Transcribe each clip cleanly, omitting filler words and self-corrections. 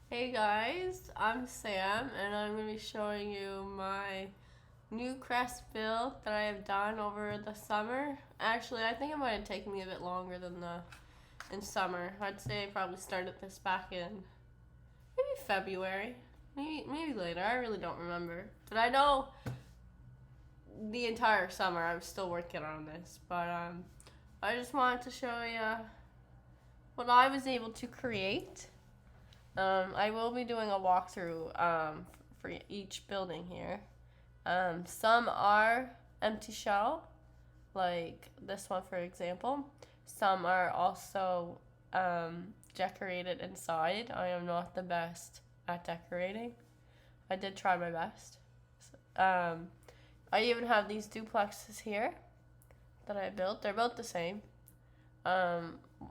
Hey guys, I'm Sam and I'm going to be showing you my Newcrest build that I have done over the summer. Actually, I think it might have taken me a bit longer than in summer. I'd say I probably started this back in maybe February, maybe later. I really don't remember. But I know the entire summer I was still working on this, but I just wanted to show you what I was able to create. I will be doing a walkthrough for each building here. Some are empty shell, like this one for example. Some are also decorated inside. I am not the best at decorating. I did try my best. I even have these duplexes here that I built. They're both the same.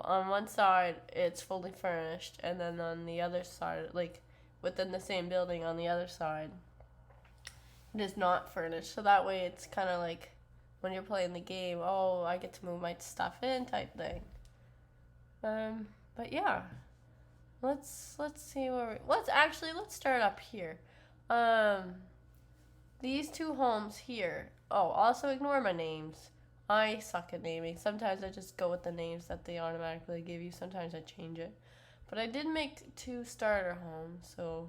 On one side it's fully furnished, and then on the other side, like within the same building on the other side, it is not furnished. So that way it's kind of like when you're playing the game, oh, I get to move my stuff in type thing. But yeah, let's see where let's start up here. Um, these two homes here. Oh, also ignore my names. I suck at naming. Sometimes I just go with the names that they automatically give you. Sometimes I change it. But I did make two starter homes, so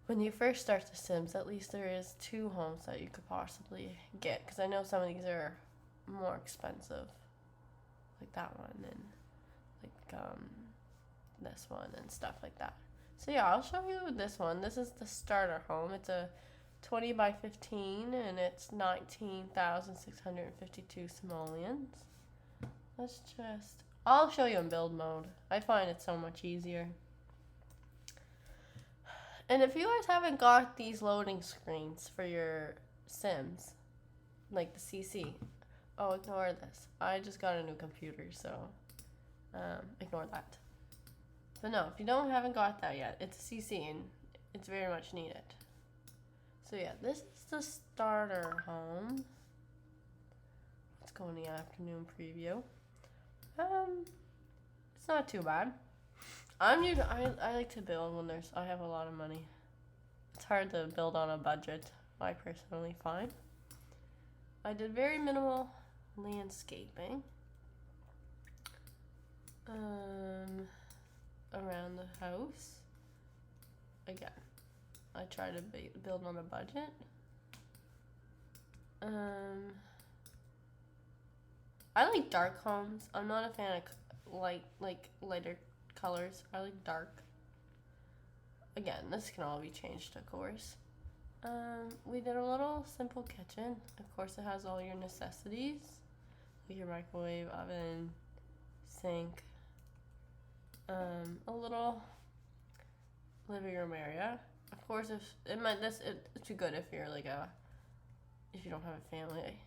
when you first start The Sims, at least there is two homes that you could possibly get. Because I know some of these are more expensive, like that one and like this one and stuff like that. So yeah, I'll show you this one. This is the starter home. It's a 20 by 15 and it's 19,652 simoleons. I'll show you in build mode. I find it so much easier. And if you guys haven't got these loading screens for your Sims, like the CC, oh, ignore this. I just got a new computer, so ignore that. But no, if you haven't got that yet, it's a CC and it's very much needed. So yeah, this is the starter home. Let's go in the afternoon preview. It's not too bad. I like to build when I have a lot of money. It's hard to build on a budget, I personally find. I did very minimal landscaping around the house. Again, I try to build on a budget. I like dark homes. I'm not a fan of lighter colors. I like dark. Again, this can all be changed, of course. We did a little simple kitchen. Of course, it has all your necessities, like your microwave, oven, sink, a little living room area. Of course, it's too good if you're if you don't have a family.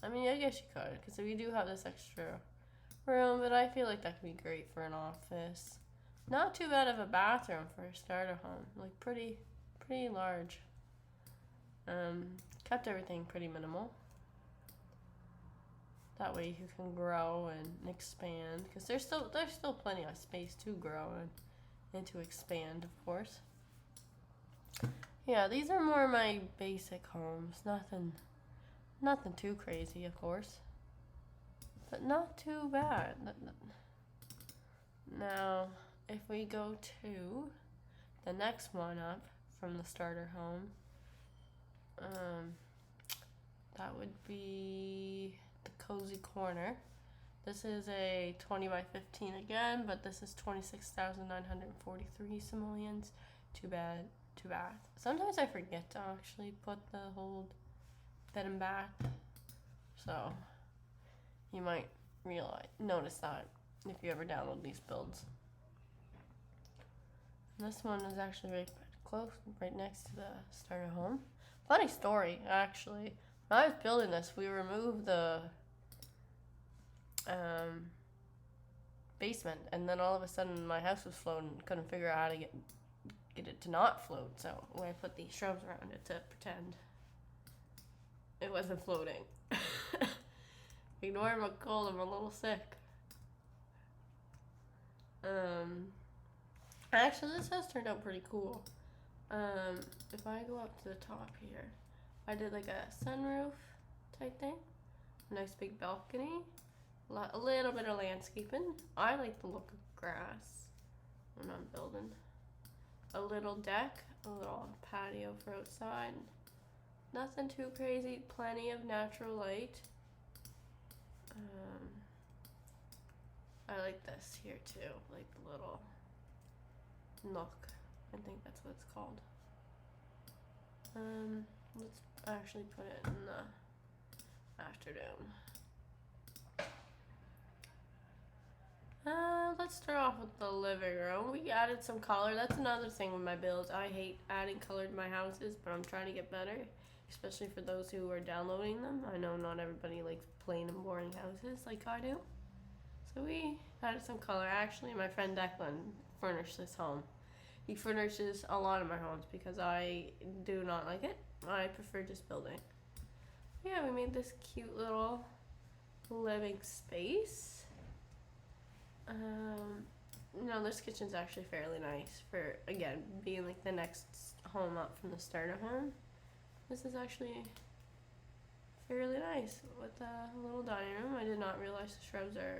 I mean, I guess you could, because we do have this extra room, but I feel like that could be great for an office. Not too bad of a bathroom for a starter home. Like pretty large. Kept everything pretty minimal. That way you can grow and expand, because there's still plenty of space to grow and to expand, of course. Yeah, these are more my basic homes. Nothing too crazy, of course, but not too bad. Now, if we go to the next one up from the starter home, that would be the cozy corner. This is a 20 by 15 again, but this is 26,943 simoleons. Two bath. Sometimes I forget to actually put the whole bed and bath, so you might notice that if you ever download these builds. And this one is actually right next to the starter home. Funny story, actually. When I was building this, we removed the basement, and then all of a sudden my house was floating. Couldn't figure out how to get it to not float, so when I put these shrubs around it to pretend it wasn't floating. Ignore my cold, I'm a little sick. Actually, this house turned out pretty cool. If I go up to the top here, I did like a sunroof type thing, a nice big balcony, a little bit of landscaping. I like the look of grass when I'm building. A little deck, a little patio for outside. Nothing too crazy, plenty of natural light. I like this here too, like the little nook. I think that's what it's called. Let's actually put it in the afternoon. Let's start off with the living room. We added some color. That's another thing with my builds. I hate adding color to my houses, but I'm trying to get better, especially for those who are downloading them. I know not everybody likes plain and boring houses like I do. So we added some color. Actually, my friend Declan furnished this home. He furnishes a lot of my homes because I do not like it. I prefer just building. Yeah, we made this cute little living space. No, this kitchen's actually fairly nice for, again, being like the next home up from the starter home. This is actually fairly nice with a little dining room. I did not realize the shrubs are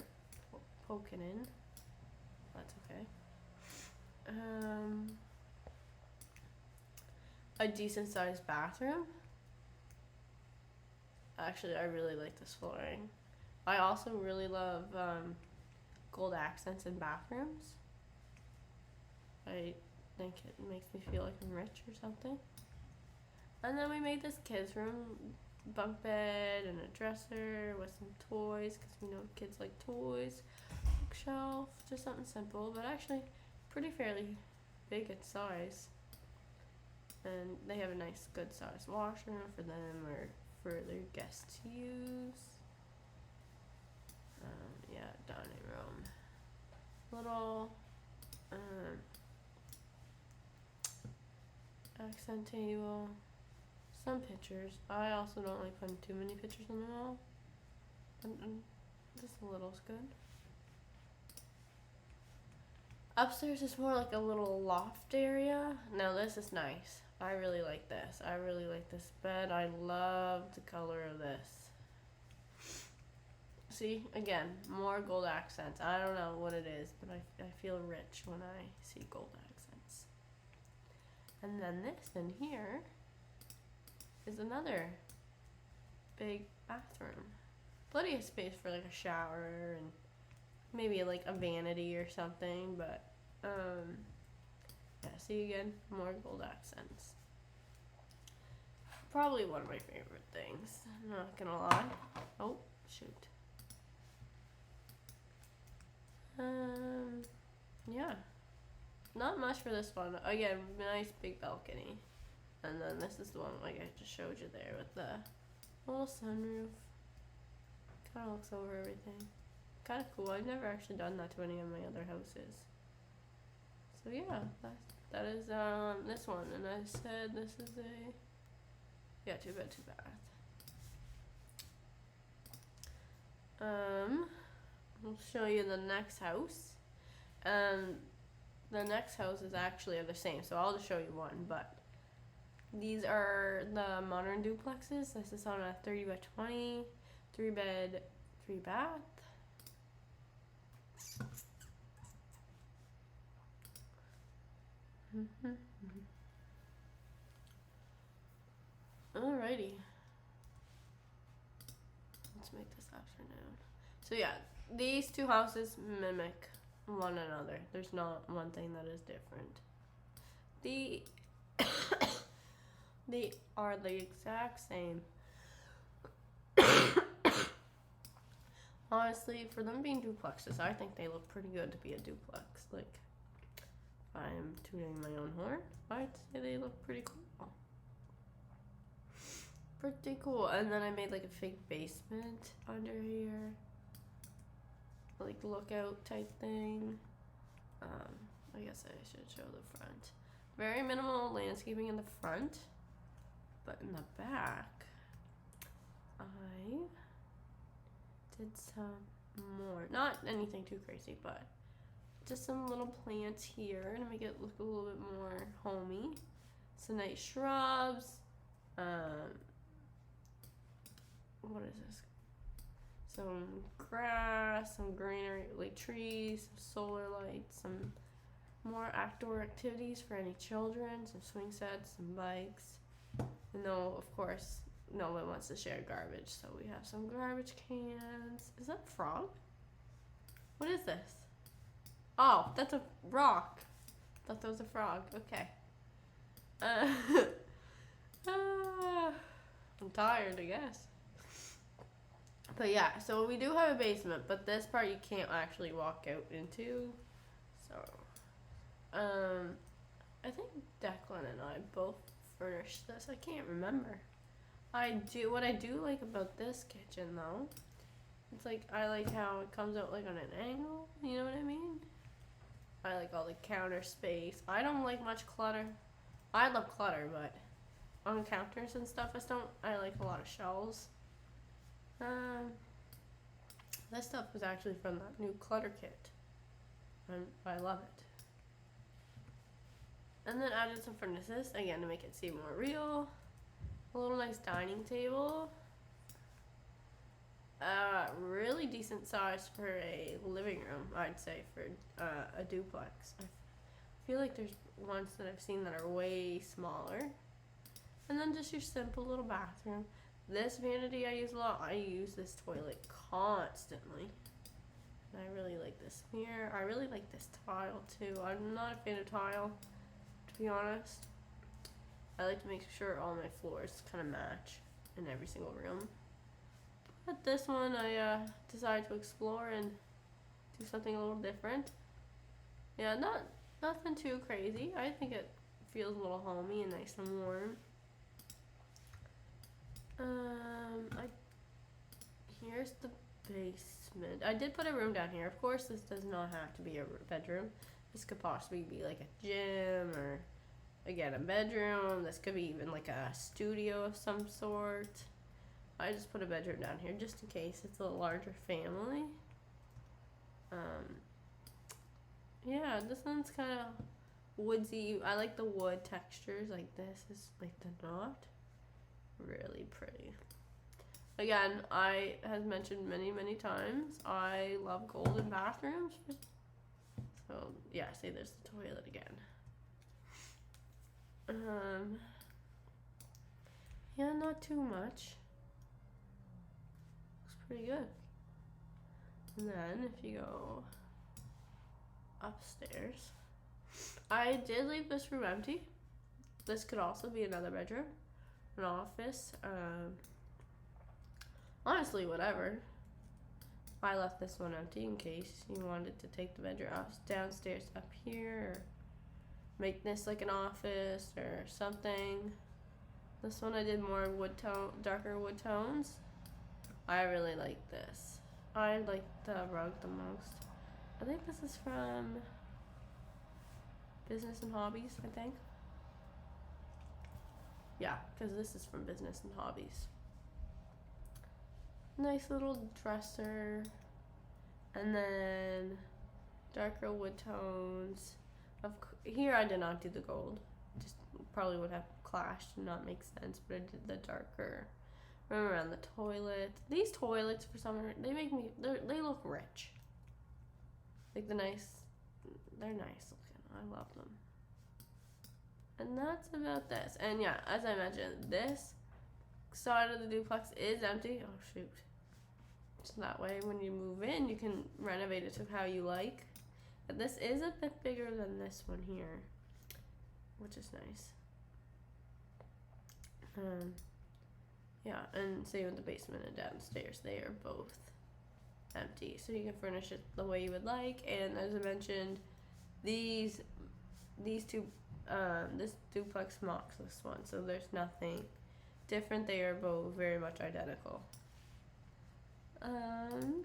poking in. That's okay. A decent sized bathroom. Actually, I really like this flooring. I also really love gold accents in bathrooms. I think it makes me feel like I'm rich or something. And then we made this kids room, bunk bed and a dresser with some toys because we know kids like toys. Bookshelf, just something simple, but actually pretty fairly big in size. And they have a nice good sized washroom for them or for their guests to use. Yeah, dining room. Little accent table. Some pictures. I also don't like putting too many pictures on the wall. Just a little's good. Upstairs is more like a little loft area. Now this is nice. I really like this. I really like this bed. I love the color of this. See, again, more gold accents. I don't know what it is, but I feel rich when I see gold accents. And then this in here is another big bathroom. Plenty of space for like a shower and maybe like a vanity or something, but yeah, see again, more gold accents. Probably one of my favorite things, I'm not gonna lie. Oh, shoot. Yeah, not much for this one. Again, nice big balcony. And then this is the one like I just showed you there with the little sunroof. Kind of looks over everything. Kind of cool. I've never actually done that to any of my other houses. So yeah, that is this one. And I said this is a, yeah, 2 bed, 2 bath. I'll show you the next house. The next house is actually the same, so I'll just show you one, but these are the modern duplexes. This is on a 30 by 20, 3 bed, 3 bath. Alrighty. Let's make this afternoon. So yeah, these two houses mimic one another. There's not one thing that is different. They are the exact same. Honestly, for them being duplexes, I think they look pretty good to be a duplex. Like, I'm tooting my own horn. I'd say they look pretty cool. Pretty cool. And then I made like a fake basement under here. Like lookout type thing. I guess I should show the front. Very minimal landscaping in the front. But in the back, I did some more. Not anything too crazy, but just some little plants here to make it look a little bit more homey. Some nice shrubs. What is this? Some grass, some greenery, like trees, some solar lights, some more outdoor activities for any children, some swing sets, some bikes. And no, of course, no one wants to share garbage, so we have some garbage cans. Is that a frog? What is this? Oh, that's a rock. Thought that was a frog. Okay. I'm tired, I guess. But yeah, so we do have a basement, but this part you can't actually walk out into. So, I think Declan and I both furnished this. I can't remember. What I do like about this kitchen though, it's like, I like how it comes out like on an angle, you know what I mean? I like all the counter space. I don't like much clutter. I love clutter, but on counters and stuff, I like a lot of shelves. This stuff was actually from that new clutter kit, and I love it. And then added some furnaces, again, to make it seem more real. A little nice dining table. Really decent size for a living room, I'd say, for a duplex. I feel like there's ones that I've seen that are way smaller. And then just your simple little bathroom. This vanity I use a lot. I use this toilet constantly. And I really like this mirror. I really like this tile too. I'm not a fan of tile, to be honest. I like to make sure all my floors kind of match in every single room. But this one I decided to explore and do something a little different. Yeah, nothing too crazy. I think it feels a little homey and nice and warm. Here's the basement. I did put a room down here. Of course, this does not have to be a bedroom. This could possibly be like a gym or, again, a bedroom. This could be even like a studio of some sort. I just put a bedroom down here just in case it's a larger family. Yeah, this one's kind of woodsy. I like the wood textures. Like this is like the knot. Really pretty. Again, I have mentioned many times, I love golden bathrooms. So yeah, see, there's the toilet again. Yeah, not too much. Looks pretty good. And then if you go upstairs, I did leave this room empty. This could also be another bedroom, an office, honestly, whatever. I left this one empty in case you wanted to take the bedroom downstairs up here, or make this like an office or something. This one I did more wood tone, darker wood tones. I really like this. I like the rug the most. I think this is from Business and Hobbies, I think. Yeah, because this is from Business and Hobbies. Nice little dresser. And then darker wood tones. Here I did not do the gold. Just probably would have clashed and not make sense, but I did the darker. Remember around the toilet. These toilets for some reason, they look rich. Like they're nice looking. I love them. And that's about this. And yeah, as I mentioned, this side of the duplex is empty. Oh shoot. So that way when you move in, you can renovate it to how you like. But this is a bit bigger than this one here, which is nice. Yeah, and same with the basement and downstairs. They are both empty. So you can furnish it the way you would like. And as I mentioned, these two, this duplex mocks this one. So there's nothing different. They are both very much identical. Let's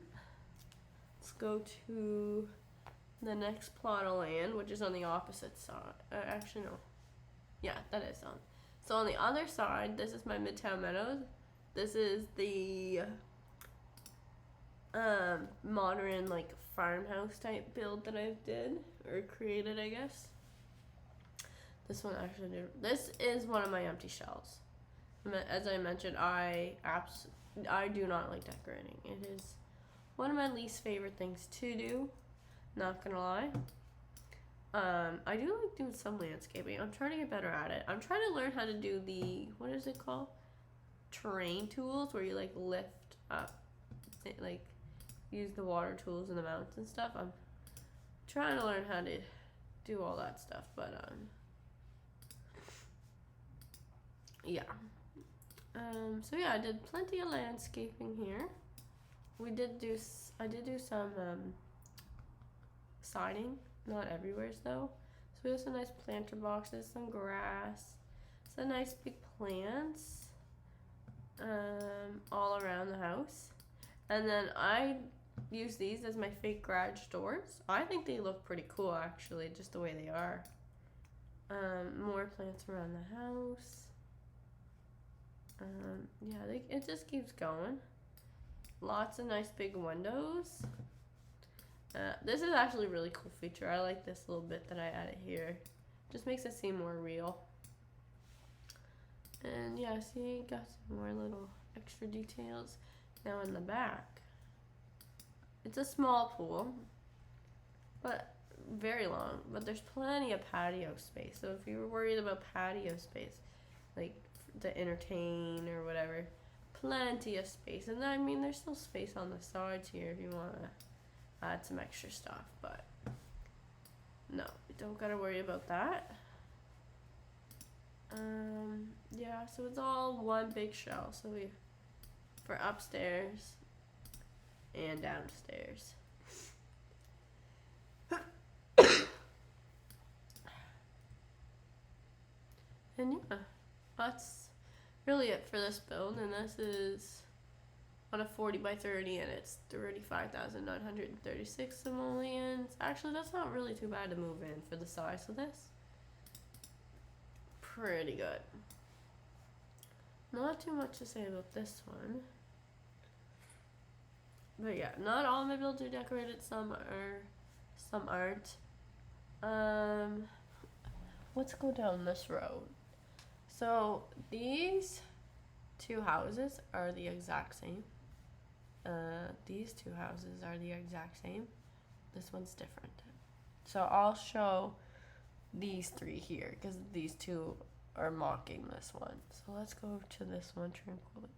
go to the next plot of land, which is on the opposite side. Actually, no. Yeah, that is on. So on the other side, this is my Midtown Meadows. This is the modern like farmhouse type build that I did or created, I guess. This one actually did. This is one of my empty shells. As I mentioned, I do not like decorating. It is one of my least favorite things to do. Not gonna lie. I do like doing some landscaping. I'm trying to get better at it. I'm trying to learn how to do the, what is it called? Terrain tools, where you like lift up, like use the water tools in the mountains and stuff. I'm trying to learn how to do all that stuff, but yeah. So yeah, I did plenty of landscaping here. I did do some siding, not everywhere though. So we have some nice planter boxes, some grass, some nice big plants all around the house. And then I use these as my fake garage doors. I think they look pretty cool actually, just the way they are. More plants around the house. Yeah, it just keeps going. Lots of nice big windows. This is actually a really cool feature. I like this little bit that I added here. Just makes it seem more real. And yeah, see, got some more little extra details. Now in the back, it's a small pool, but very long. But there's plenty of patio space. So if you were worried about patio space, like to entertain or whatever, plenty of space. And I mean, there's still space on the sides here if you want to add some extra stuff, but no, you don't gotta worry about that. Yeah, so it's all one big shell, so we for upstairs and downstairs. And yeah, that's really it for this build, and this is on a 40 by 30, and it's 35,936 simoleons. Actually, that's not really too bad to move in for the size of this. Pretty good. Not too much to say about this one. But yeah, not all my builds are decorated, some aren't. Let's go down this road. So these two houses are the exact same. These two houses are the exact same. This one's different. So I'll show these three here because these two are mocking this one. So let's go to this one, tranquilly.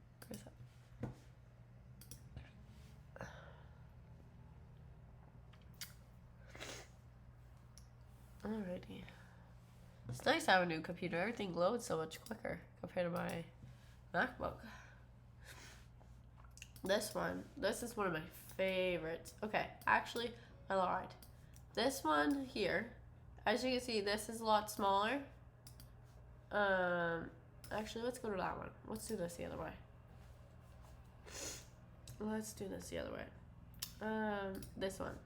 Alrighty. It's nice to have a new computer. Everything loads so much quicker compared to my MacBook. This is one of my favorites. Okay, actually, I lied. This one here, as you can see, this is a lot smaller. Actually, let's go to that one. Let's do this the other way. This one.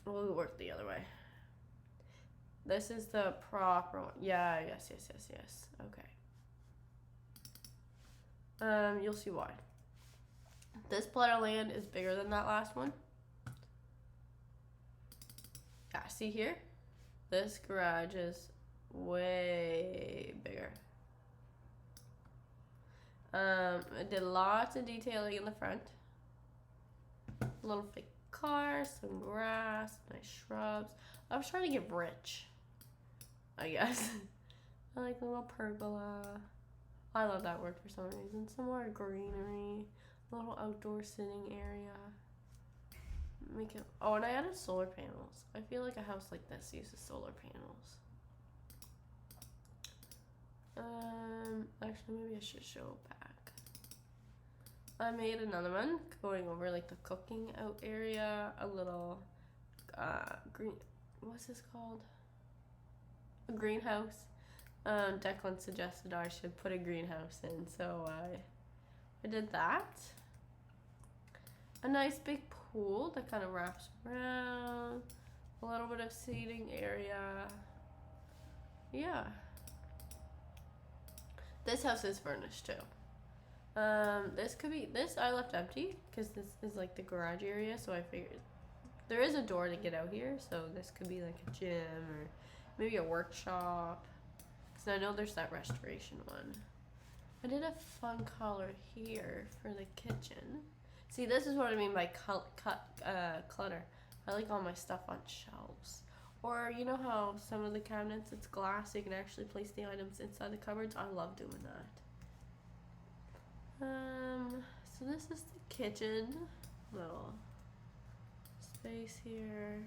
We'll work the other way. This is the proper one. Yeah, yes. Okay. You'll see why. This plot of land is bigger than that last one. Yeah, see here? This garage is way bigger. I did lots of detailing in the front. Little fake cars, some grass, nice shrubs. I was trying to get rich, I guess. I like a little pergola. I love that word for some reason. Some more greenery, a little outdoor sitting area. Make it. Oh, and I added solar panels. I feel like a house like this uses solar panels. Actually, maybe I should show back. I made another one going over like the cooking out area. A little green. What's this called? A greenhouse. Declan suggested I should put a greenhouse in, so I did that. A nice big pool that kind of wraps around. A little bit of seating area. Yeah. This house is furnished too. This could be, this I left empty because this is like the garage area, so I figured there is a door to get out here, so this could be like a gym or maybe a workshop, because I know there's that restoration one. I did a fun color here for the kitchen. See, this is what I mean by clutter. I like all my stuff on shelves. Or you know how some of the cabinets, it's glass, so you can actually place the items inside the cupboards? I love doing that. So this is the kitchen. Little space here.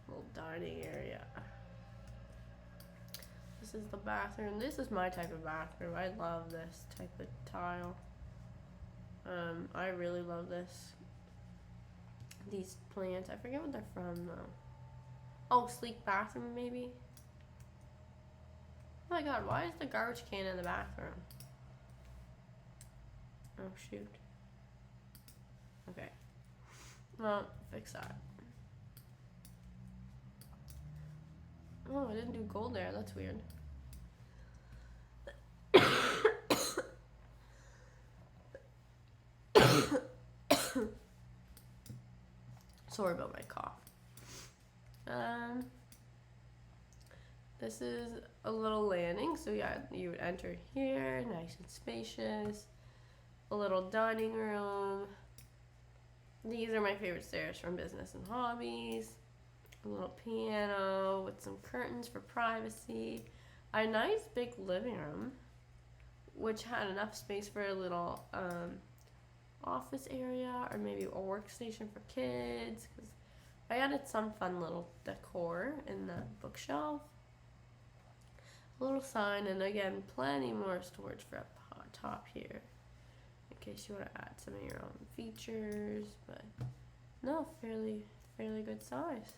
Little dining area. This is the bathroom. This is my type of bathroom. I love this type of tile. I really love this. These plants. I forget what they're from though. Oh, sleek bathroom maybe? Oh my god, why is the garbage can in the bathroom? Oh shoot. Okay. Well, fix that. Oh, I didn't do gold there. That's weird. Sorry about my cough. This is a little landing, so yeah, you would enter here, nice and spacious. A little dining room. These are my favorite stairs from Business and Hobbies. A little piano with some curtains for privacy. A nice big living room, which had enough space for a little office area or maybe a workstation for kids, because I added some fun little decor in the bookshelf. A little sign, and again, plenty more storage for up top here in case you want to add some of your own features, but no, fairly good size.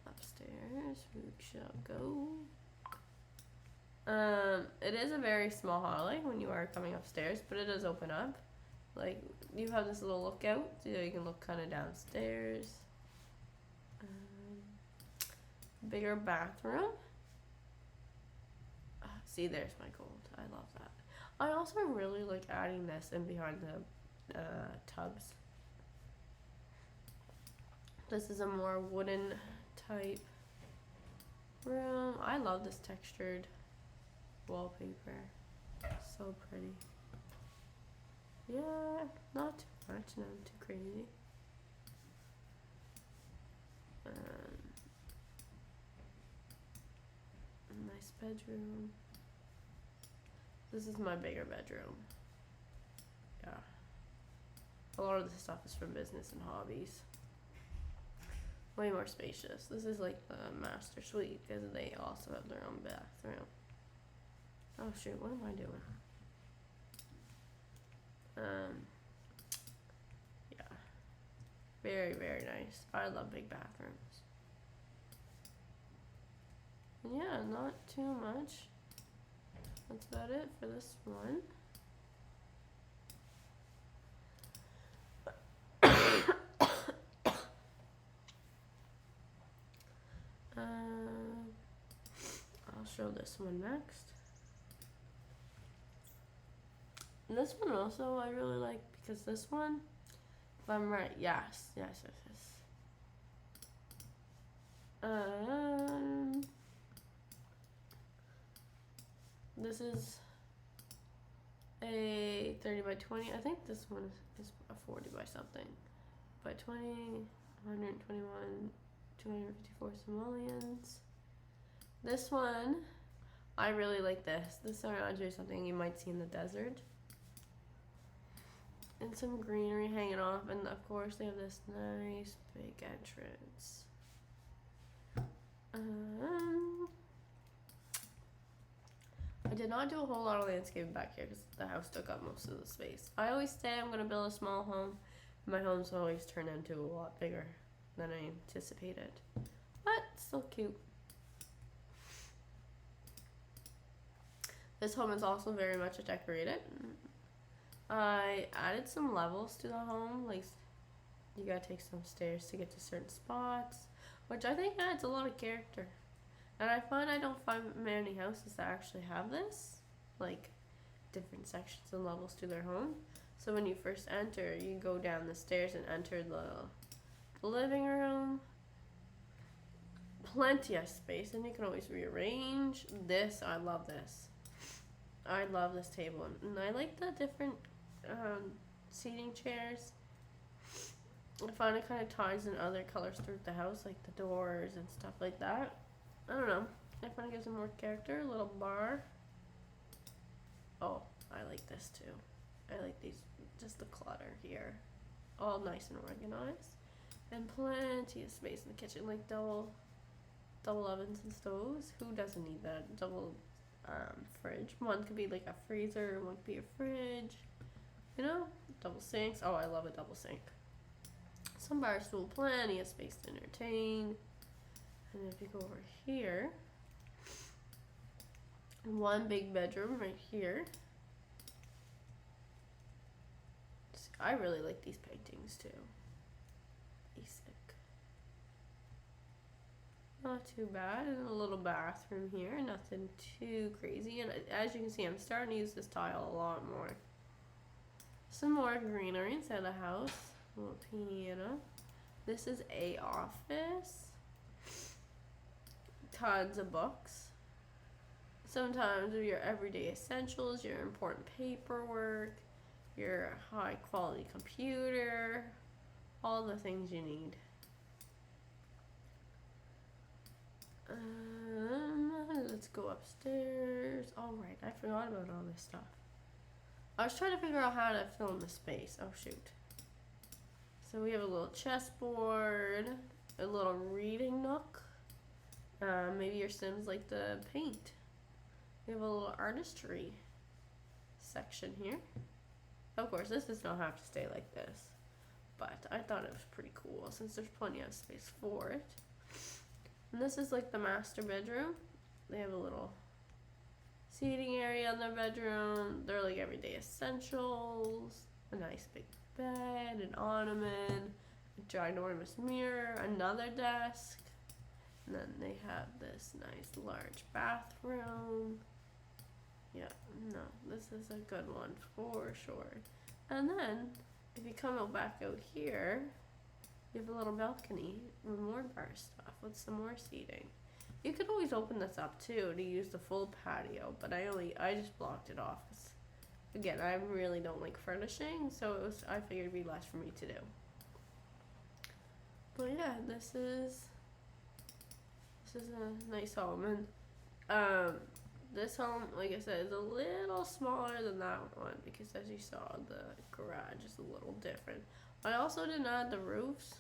Upstairs we shall go. It is a very small hallway when you are coming upstairs, but it does open up. Like, you have this little lookout, so you can look kind of downstairs. Bigger bathroom. See, there's my gold. I love that. I also really like adding this in behind the tubs. This is a more wooden type room. I love this textured wallpaper. So pretty. Yeah, not too much, not too crazy. Nice bedroom. This is my bigger bedroom. Yeah. A lot of the stuff is from Business and Hobbies. Way more spacious. This is like the master suite because they also have their own bathroom. Oh shoot, what am I doing? Yeah. Very, very nice. I love big bathrooms. And yeah, not too much. That's about it for this one. I'll show this one next. And this one also I really like because this one, if I'm right, yes. This is a 30 by 20. I think this one is a 40 by something. By 20, 121, 254 simoleons. This one, I really like this. This reminds me of something you might see in the desert. And some greenery hanging off, and of course they have this nice big entrance. I did not do a whole lot of landscaping back here because the house took up most of the space. I always say I'm going to build a small home. My homes always turn into a lot bigger than I anticipated. But still cute. This home is also very much decorated. I added some levels to the home. Like, you gotta take some stairs to get to certain spots, which I think adds a lot of character. And I don't find many houses that actually have this. Like, different sections and levels to their home. So when you first enter, you go down the stairs and enter the living room. Plenty of space, and you can always rearrange. This, I love this. I love this table, and I like the different seating chairs. I find it kind of ties in other colors throughout the house, like the doors and stuff like that. I don't know. I find it gives it more character. A little bar. Oh, I like this too. I like these, just the clutter here. All nice and organized. And plenty of space in the kitchen, like double ovens and stoves. Who doesn't need that? Double fridge. One could be like a freezer, one could be a fridge. You know? Double sinks. Oh, I love a double sink. Some bar stool, plenty of space to entertain. And if you go over here, one big bedroom right here. I really like these paintings too. Basic. Not too bad. And a little bathroom here. Nothing too crazy. And as you can see, I'm starting to use this tile a lot more. Some more greenery inside the house. A little piano. This is a office. Tons of books. Sometimes your everyday essentials, your important paperwork, your high quality computer, all the things you need. Let's go upstairs. All right, I forgot about all this stuff. I was trying to figure out how to film the space. Oh shoot. So we have a little chessboard, a little reading nook. Maybe your Sims like to paint. We have a little artistry section here. Of course, this does not have to stay like this, but I thought it was pretty cool since there's plenty of space for it. And this is like the master bedroom. They have a little seating area in their bedroom. They're like everyday essentials. A nice big bed, an ottoman, a ginormous mirror, another desk. And then they have this nice large bathroom. Yeah, no, this is a good one for sure. And then, if you come back out here, you have a little balcony with more bar stuff with some more seating. You could always open this up too to use the full patio, but I just blocked it off. Again, I really don't like furnishing, so I figured it'd be less for me to do. But yeah, this is a nice home, and this home, like I said, is a little smaller than that one because, as you saw, the garage is a little different. I also didn't add the roofs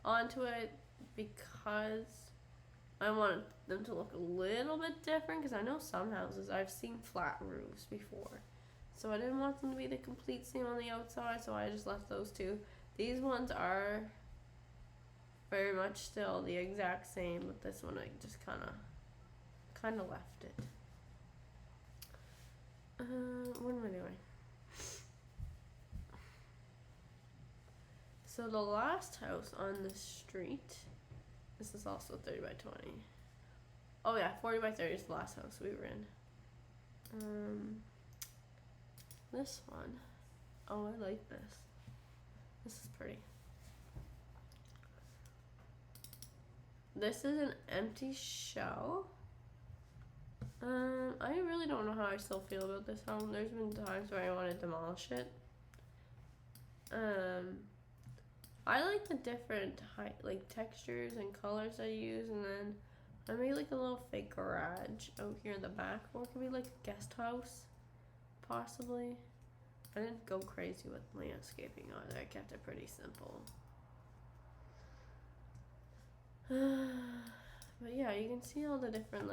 onto it because I wanted them to look a little bit different, because I know some houses I've seen flat roofs before. So I didn't want them to be the complete same on the outside, so I just left those two. These ones are very much still the exact same, but this one I just kind of left it. What am I doing? So the last house on the street, this is also 30 by 20. Oh yeah, 40 by 30 is the last house we were in. This one, oh, I like this. This is pretty. This is an empty shell. I really don't know how I still feel about this home. There's been times where I want to demolish it. I like the different textures and colors I use, and then I made like a little fake garage out here in the back, or it could be like a guest house, possibly. I didn't go crazy with landscaping either. I kept it pretty simple. But yeah, you can see all the different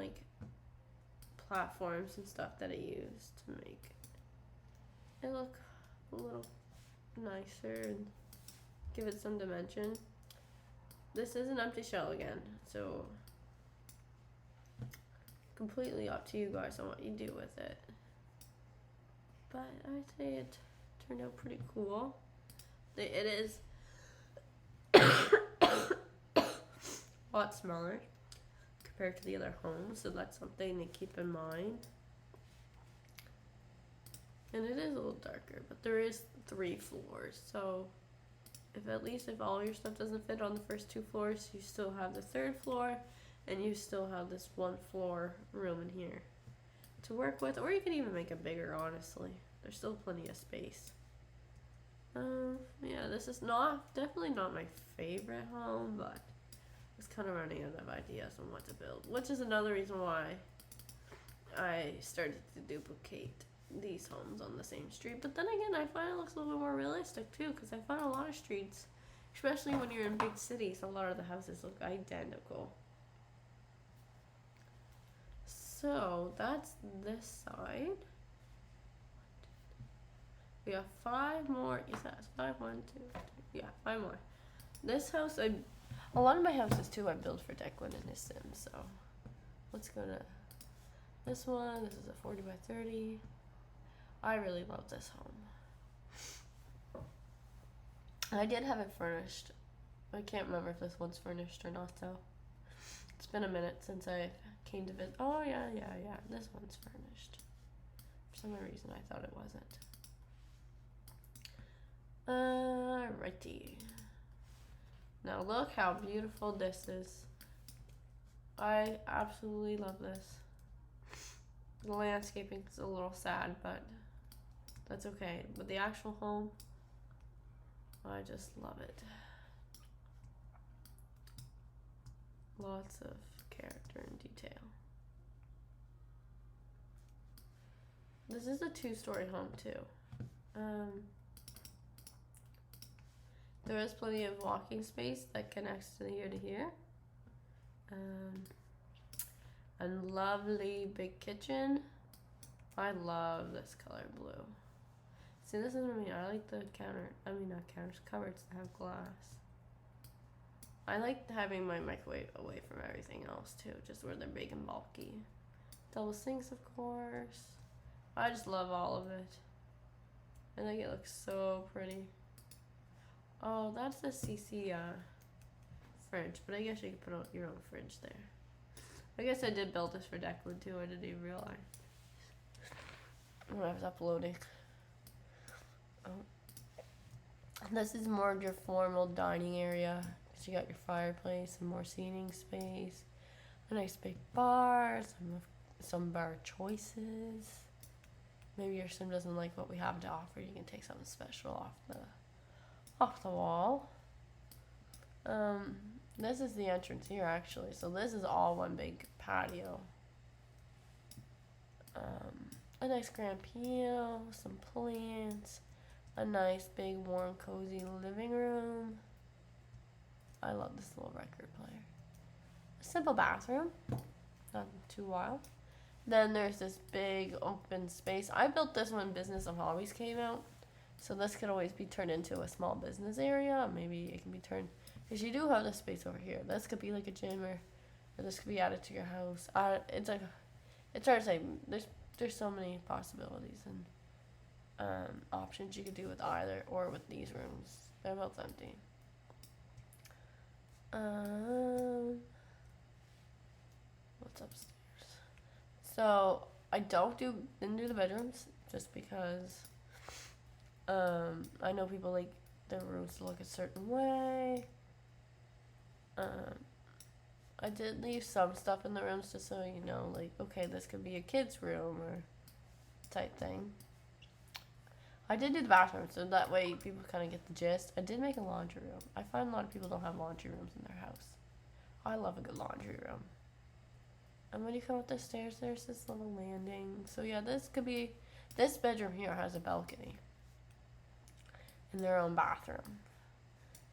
platforms and stuff that I used to make it look a little nicer and give it some dimension. This is an empty shell again, so completely up to you guys on what you do with it. But I'd say it turned out pretty cool. It is a lot smaller compared to the other homes, so that's something to keep in mind. And it is a little darker, but there is 3 floors. So if all your stuff doesn't fit on the first 2 floors, you still have the 3rd floor, and you still have this 1 floor room in here to work with, or you can even make it bigger, honestly. There's still plenty of space. Yeah, this is definitely not my favorite home, but I was kind of running out of ideas on what to build, which is another reason why I started to duplicate these homes on the same street. But then again, I find it looks a little bit more realistic too, because I find a lot of streets, especially when you're in big cities, a lot of the houses look identical. So that's this side. We have 5 more. Yes, that's 5. 1, 2, 3. Yeah, 5 more. This house, a lot of my houses too, I build for Declan and his Sims. So let's go to this one. This is a 40 by 30. I really love this home. I did have it furnished. I can't remember if this one's furnished or not though. It's been a minute since I came to visit. Oh yeah. This one's furnished. For some reason I thought it wasn't. Alrighty. Now look how beautiful this is. I absolutely love this. The landscaping is a little sad, but that's okay. But the actual home, I just love it. Lots of character and detail. This is a 2-story home too. There is plenty of walking space that connects to here to here. A lovely big kitchen. I love this color blue. See, this isn't me. I like the cupboards that have glass. I like having my microwave away from everything else too, just where they're big and bulky. Double sinks, of course. I just love all of it. I think it looks so pretty. Oh, that's the CC fridge, but I guess you could put your own fridge there. I guess I did build this for Declan too. I didn't even realize when I was uploading. Oh. This is more of your formal dining area. You got your fireplace and more seating space, a nice big bar, some bar choices. Maybe your sim doesn't like what we have to offer. You can take something special off the wall. This is the entrance here actually. So this is all one big patio. A nice grand piano, some plants, a nice big warm cozy living room. I love this little record player. A simple bathroom, not too wild. Then there's this big open space. I built this when Business of Hobbies came out. So this could always be turned into a small business area. Maybe it can be turned, because you do have this space over here. This could be like a gym, or this could be added to your house. It's hard to say. There's so many possibilities and options you could do with either, or with these rooms. They're both empty. What's upstairs? So I didn't do the bedrooms just because I know people like their rooms to look a certain way. I did leave some stuff in the rooms just so you know, like, okay, this could be a kid's room or type thing. I did do the bathroom, so that way people kind of get the gist. I did make a laundry room. I find a lot of people don't have laundry rooms in their house. I love a good laundry room. And when you come up the stairs, there's this little landing. So yeah, this bedroom here has a balcony and their own bathroom.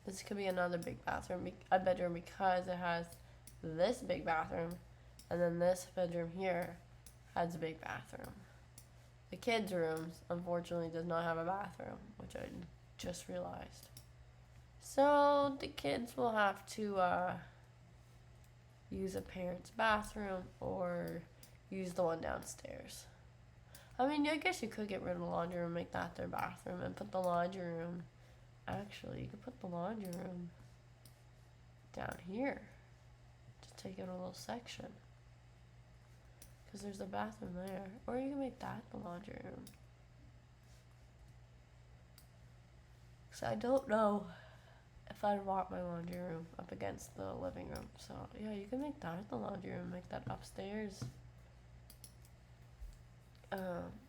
This could be another big a bedroom, because it has this big bathroom, and then this bedroom here has a big bathroom. The kids' rooms, unfortunately, does not have a bathroom, which I just realized. So the kids will have to use a parent's bathroom or use the one downstairs. I mean, I guess you could get rid of the laundry room, make that their bathroom, and put the laundry room. Actually, you could put the laundry room down here. Just take out a little section, because there's a bathroom there. Or you can make that the laundry room. So I don't know if I'd want my laundry room up against the living room. So yeah, you can make that the laundry room, make that upstairs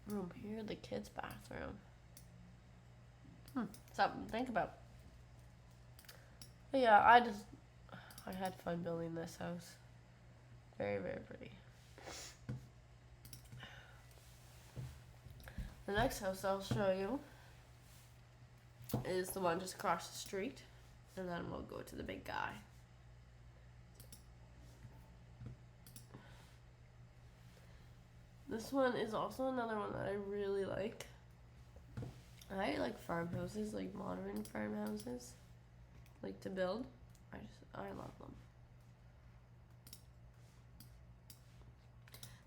room here, the kids' bathroom. Something to think about. But yeah, I had fun building this house. Very, very pretty. The next house I'll show you is the one just across the street, and then we'll go to the big guy. This one is also another one that I really like. I like farmhouses, like modern farmhouses, like to build. I love them.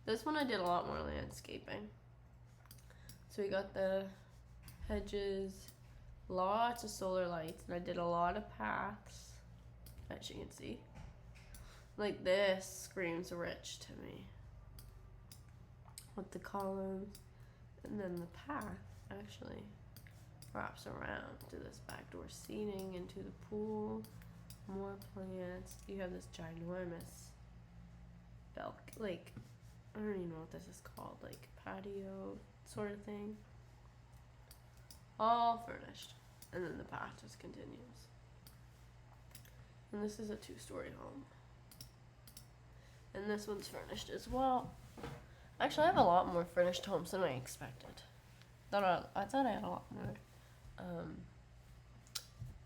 This one I did a lot more landscaping. So we got the hedges, lots of solar lights, and I did a lot of paths, as you can see. Like this screams rich to me. With the columns, and then the path actually wraps around to this back door seating into the pool. More plants. You have this ginormous like, I don't even know what this is called, like patio sort of thing. All furnished. And then the path just continues. And this is a 2-story home. And this one's furnished as well. Actually, I have a lot more furnished homes than I expected. I thought I had a lot more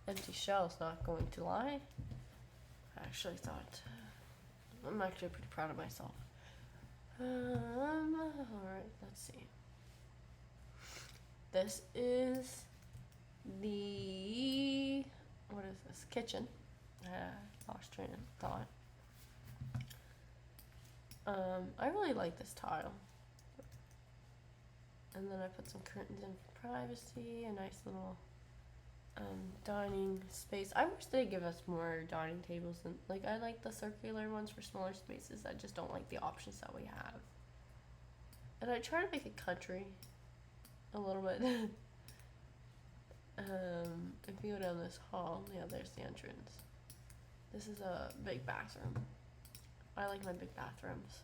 empty shells, not going to lie. I actually thought, I'm actually pretty proud of myself. Alright, let's see. This is the, what is this? Kitchen. Lost train of thought. I really like this tile. And then I put some curtains in for privacy, a nice little dining space. I wish they'd give us more dining tables, and like I like the circular ones for smaller spaces. I just don't like the options that we have. And I try to make it country a little bit. If you go down this hall, yeah, there's the entrance. This is a big bathroom. I like my big bathrooms.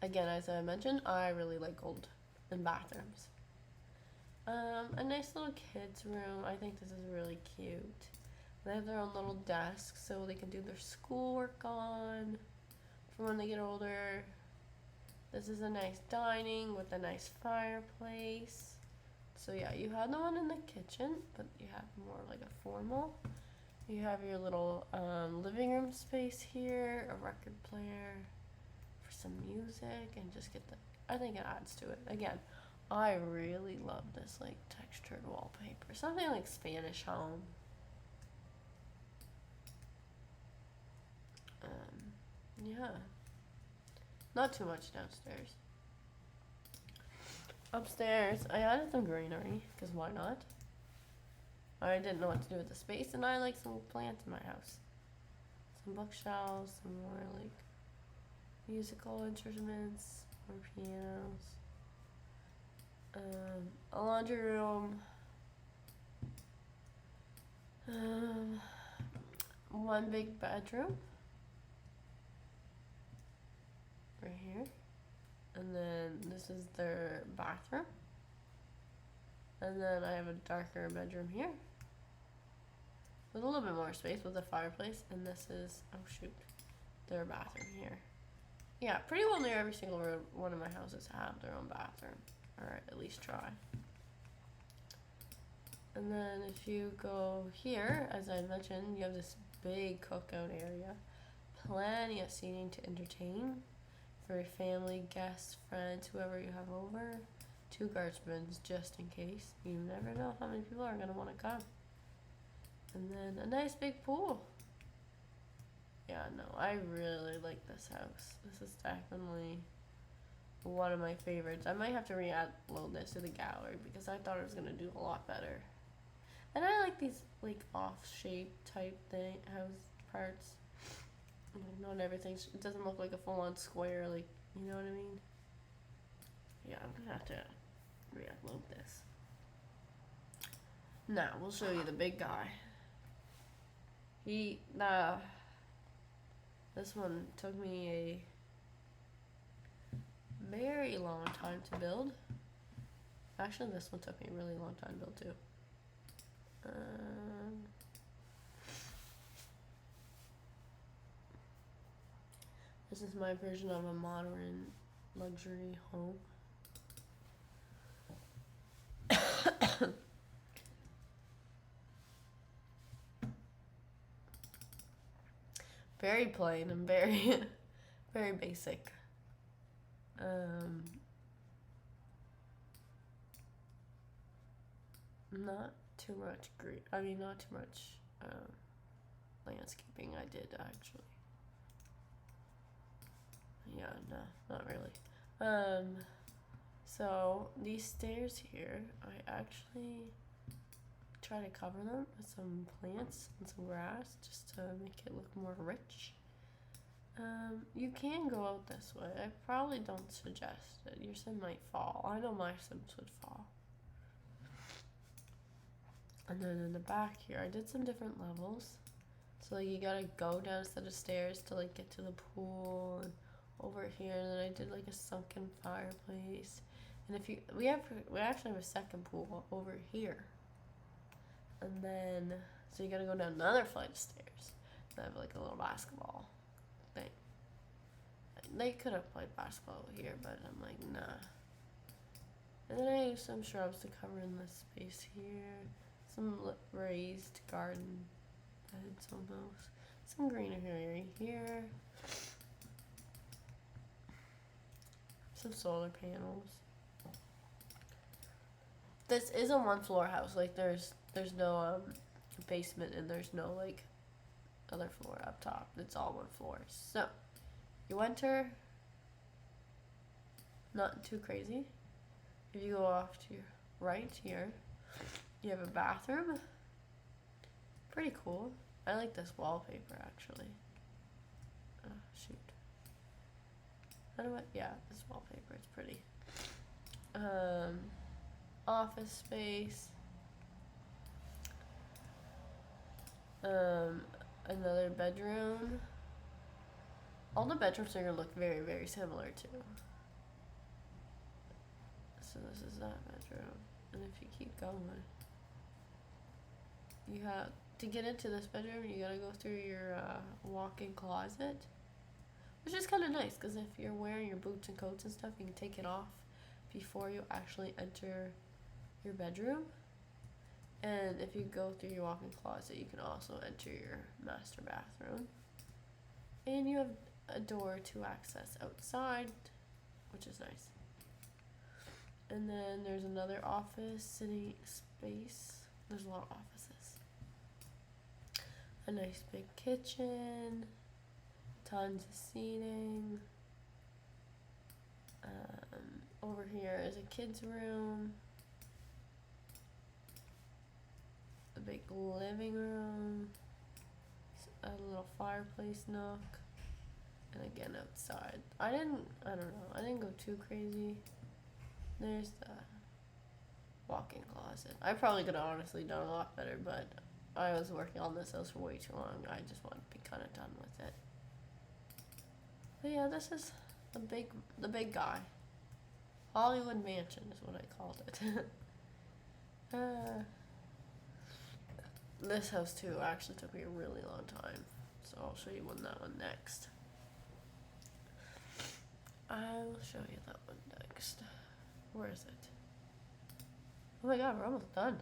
Again, as I mentioned, I really like gold in bathrooms. A nice little kids room. I think this is really cute. They have their own little desk so they can do their schoolwork on for when they get older. This is a nice dining with a nice fireplace. So yeah, you have the one in the kitchen, but you have more like a formal. You have your little living room space here, a record player for some music, and just get the, I think it adds to it. Again, I really love this like textured wallpaper, something like Spanish home. Yeah, not too much downstairs. Upstairs, I added some greenery, because why not? I didn't know what to do with the space, and I like some plants in my house. Some bookshelves, some more like musical instruments, more pianos. A laundry room. One big bedroom. Right here. And then this is their bathroom. And then I have a darker bedroom here. With a little bit more space with a fireplace. And this is, oh shoot, their bathroom here. Yeah, pretty well near every single one of my houses have their own bathroom. Or at least try. And then if you go here, as I mentioned, you have this big cookout area. Plenty of seating to entertain for your family, guests, friends, whoever you have over. 2 garbage bins just in case. You never know how many people are going to want to come. And then a nice big pool. Yeah, no, I really like this house. This is definitely one of my favorites. I might have to re-upload this to the gallery because I thought it was going to do a lot better. And I like these like off-shape type thing, house parts. Like, not everything, it doesn't look like a full-on square, like, you know what I mean? Yeah, I'm gonna have to re-upload this. Now we'll show you the big guy. This one took me a very long time to build. Actually, this one took me a really long time to build too. This is my version of a modern luxury home. Very plain and very, very basic. Not too much not too much landscaping I did actually. Yeah, no, not really. So these stairs here, I actually try to cover them with some plants and some grass just to make it look more rich. You can go out this way. I probably don't suggest it. Your sim might fall. I know my sims would fall. And then in the back here, I did some different levels. So like you gotta go down a set of stairs to like get to the pool, and over here, and then I did like a sunken fireplace. And if we actually have a second pool over here. And then so you gotta go down another flight of stairs. And I have like a little basketball thing. They could have played basketball over here, but I'm like, nah. And then I used some shrubs to cover in this space here. Some raised garden beds almost. Some greenery here. Some solar panels. This is a one floor house. Like there's no basement and there's no like other floor up top. It's all one floor. So you enter, not too crazy. If you go off to your right here, you have a bathroom. Pretty cool. I like this wallpaper actually. Oh, shoot. Yeah, this wallpaper, it's pretty. Office space. Another bedroom. All the bedrooms are gonna look very, very similar too. So this is that bedroom. And if you keep going, you have to get into this bedroom, you gotta go through your walk-in closet, which is kind of nice because if you're wearing your boots and coats and stuff, you can take it off before you actually enter your bedroom. And if you go through your walk-in closet, you can also enter your master bathroom. And you have a door to access outside, which is nice. And then there's another office sitting space. There's a lot of offices. A nice big kitchen. Tons of seating. Over here is a kid's room. A big living room. A little fireplace nook. And again outside. I don't know. I didn't go too crazy. There's the walk-in closet. I probably could have honestly done a lot better, but I was working on this house for way too long. I just wanted to be kind of done with it. But yeah, this is the big guy. Hollywood Mansion is what I called it. This house too actually took me a really long time, so I'll show you that one next. I will show you that one next. Where is it? Oh my god, we're almost done.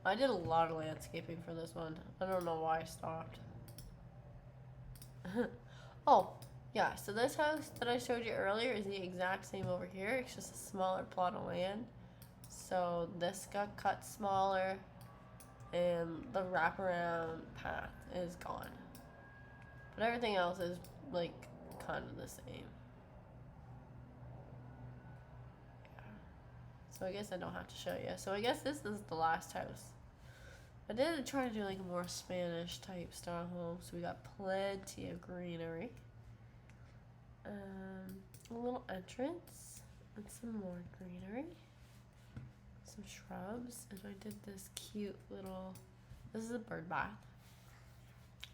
I did a lot of landscaping for this one. I don't know why I stopped. Oh, yeah, so this house that I showed you earlier is the exact same over here. It's just a smaller plot of land. So this got cut smaller and the wraparound path is gone. But everything else is like kind of the same. So I guess I don't have to show you. So I guess this is the last house. I did try to do like a more Spanish type style home, so we got plenty of greenery. A little entrance and some more greenery. Some shrubs, and I did this cute little, this is a bird bath.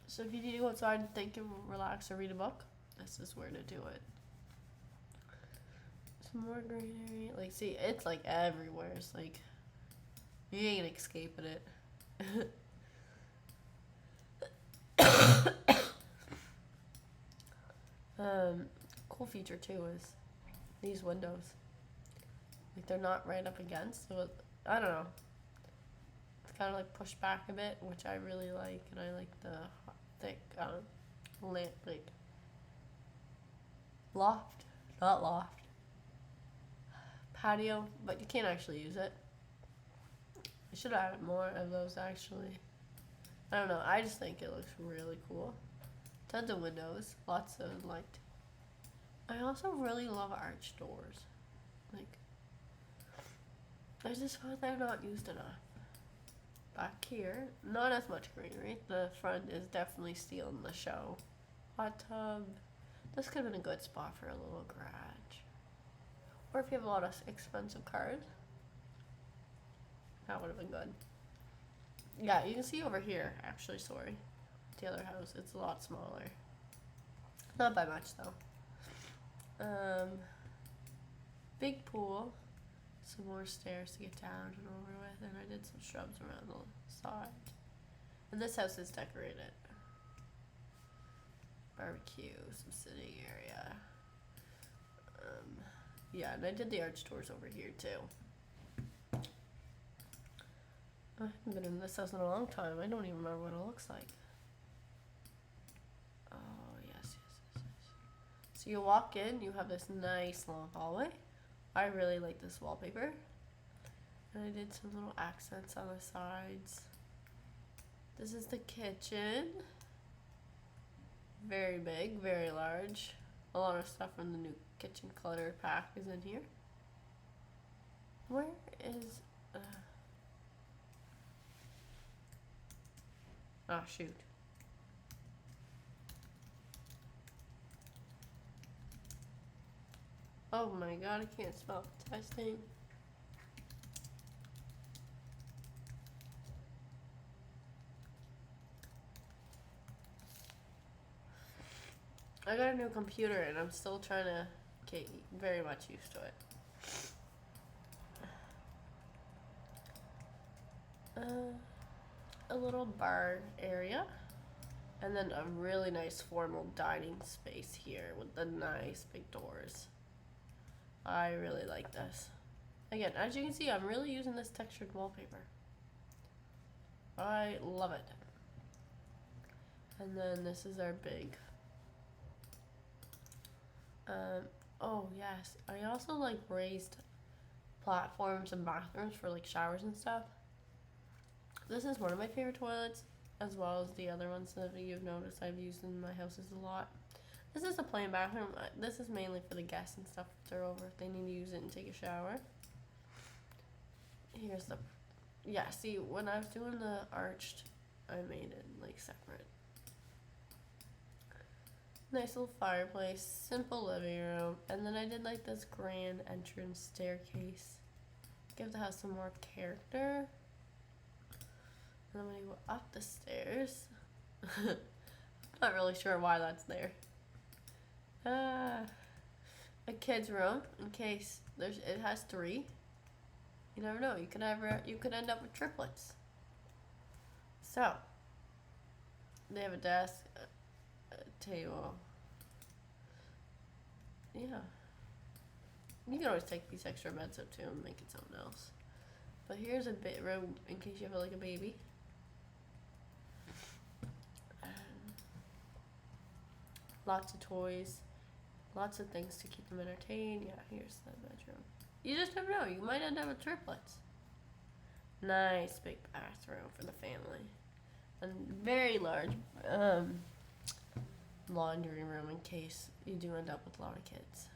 So if you need to go outside and think and relax or read a book, this is where to do it. Some more greenery. Like, see, it's like everywhere. It's like, you ain't escaping it. Cool feature too is these windows. Like, they're not right up against, so I don't know. It's kind of like pushed back a bit, which I really like, and I like the thick lamp, like not loft, patio, but you can't actually use it. I should have added more of those actually. I don't know, I just think it looks really cool. Tons of windows, lots of light. I also really love arch doors. Like, I just find they're not used enough. Back here, not as much greenery. The front is definitely stealing the show. Hot tub. This could have been a good spot for a little garage. Or if you have a lot of expensive cars, that would have been good. Yeah, you can see over here, actually, sorry. The other house, it's a lot smaller. Not by much, though. Big pool. Some more stairs to get down and over with, and I did some shrubs around the side. And this house is decorated. Barbecue, some sitting area. Yeah, and I did the arch doors over here too. I haven't been in this house in a long time. I don't even remember what it looks like. Oh, yes. So you walk in, you have this nice long hallway. I really like this wallpaper. And I did some little accents on the sides. This is the kitchen. Very big, very large. A lot of stuff from the new kitchen clutter pack is in here. Where is... oh, shoot. Oh my god, I can't spell testing. I got a new computer and I'm still trying to get very much used to it. A little bar area. And then a really nice formal dining space here with the nice big doors. I really like this. Again, as you can see, I'm really using this textured wallpaper. I love it. And then this is our big... oh yes, I also like raised platforms and bathrooms for like showers and stuff. This is one of my favorite toilets, as well as the other ones that you've noticed I've used in my houses a lot. This is a plain bathroom. This is mainly for the guests and stuff if they're over, if they need to use it and take a shower. Here's the, yeah, see, when I was doing the arched, I made it like separate. Nice little fireplace, simple living room, and then I did like this grand entrance staircase. Give the house some more character. And then when you go up the stairs, I'm not really sure why that's there. A kid's room in case it has 3. You never know. You could end up with triplets. So they have a desk, a table. Yeah. You can always take these extra beds up too and make it something else. But here's a bit room in case you have like a baby. Lots of toys. Lots of things to keep them entertained. Yeah, here's the bedroom. You just never know. You might end up with triplets. Nice big bathroom for the family. And very large laundry room in case you do end up with a lot of kids.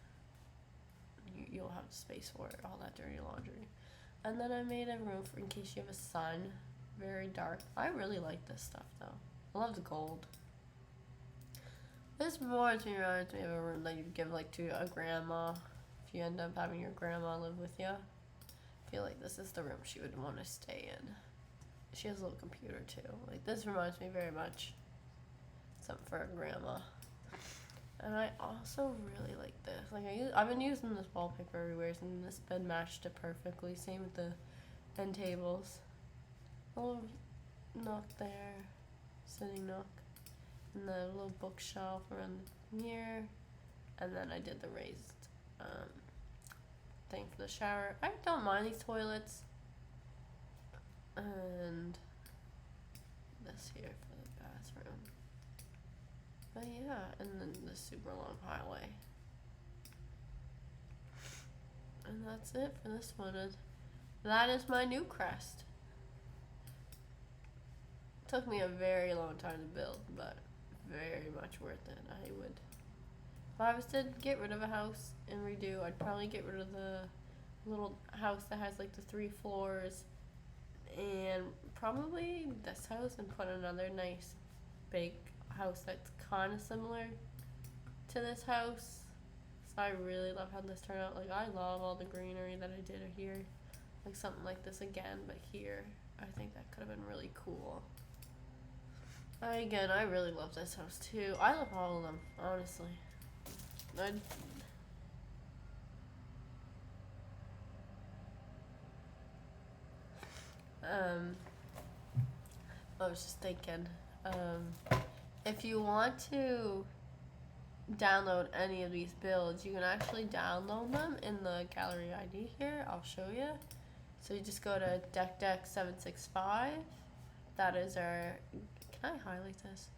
You'll have space for it, all that dirty laundry. And then I made a room for in case you have a son very dark. I really like this stuff though. I love the gold. This reminds me of a room that you'd give like to a grandma if you end up having your grandma live with you. I feel like this is the room she would want to stay in. She has a little computer too. Like this reminds me very much something for a grandma. And I also really like this. Like I've been using this wallpaper everywhere, and this bed matched it perfectly. Same with the end tables. A little nook there, sitting nook, and the little bookshelf around here. And then I did the raised thing for the shower. I don't mind these toilets. And this here for the bathroom. But yeah, and then the super long highway. And that's it for this one. And that is my Newcrest. Took me a very long time to build, but very much worth it. I would, if I was to get rid of a house and redo, I'd probably get rid of the little house that has like the 3 floors, and probably this house, and put another nice big house that's kind of similar to this house. So I really love how this turned out. Like I love all the greenery that I did here. Like something like this again, but here. I think that could have been really cool. Again, I really love this house too. I love all of them, honestly. I was just thinking, if you want to download any of these builds, you can actually download them in the gallery ID here. I'll show you. So you just go to deck765. That is our, can I highlight this?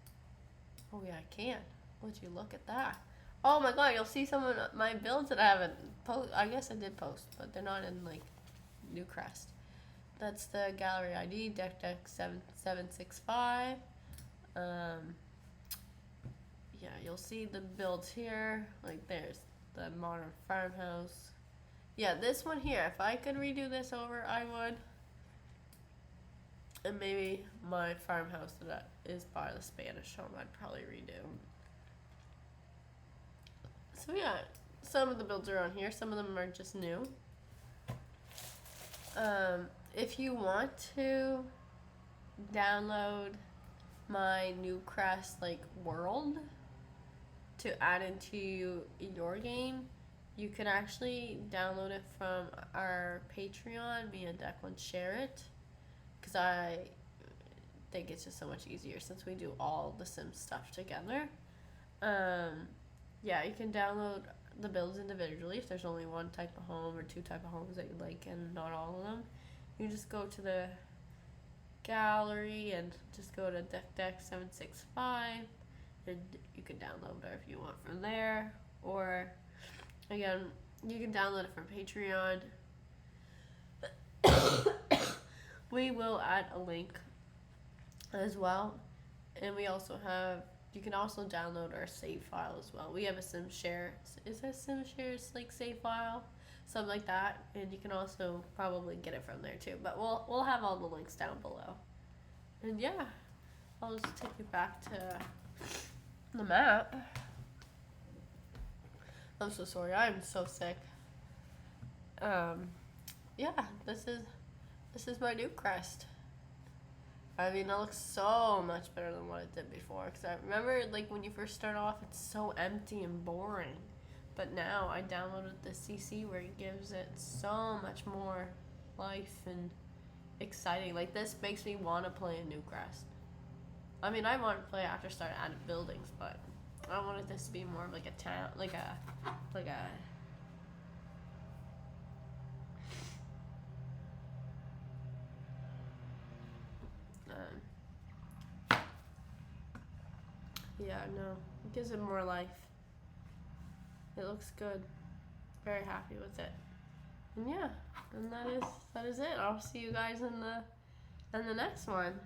Oh yeah, I can. Would you look at that? Oh my god, you'll see some of my builds that I haven't I guess I did post, but they're not in like Newcrest. That's the gallery ID, deck765. Yeah, you'll see the builds here. Like there's the modern farmhouse. Yeah, this one here, if I could redo this over, I would. And maybe my farmhouse that is by the Spanish home, I'd probably redo. So yeah, some of the builds are on here. Some of them are just new. If you want to download my Newcrest like world to add into your game, you can actually download it from our Patreon. Me and Declan share it, because I think it's just so much easier since we do all the Sims stuff together. Yeah, you can download the builds individually if there's only one type of home or 2 type of homes that you like and not all of them. You just go to the gallery and just go to deck765, and you can download it if you want from there. Or again, you can download it from Patreon. We will add a link as well, and we also have, you can also download our save file as well. We have a SimShare. Is that SimShare's like save file? Something like that. And you can also probably get it from there too. But we'll have all the links down below. And yeah, I'll just take you back to the map. I'm so sorry. I'm so sick. Yeah, this is my Newcrest. I mean, it looks so much better than what it did before. Because I remember, like, when you first start off, it's so empty and boring. But now I downloaded the CC where it gives it so much more life and exciting. Like, this makes me want to play a Newcrest. I mean, I want to play after start added buildings, but I wanted this to be more of like a town, like a yeah, no, it gives it more life. It looks good. Very happy with it. And yeah, and that is it. I'll see you guys in the next one.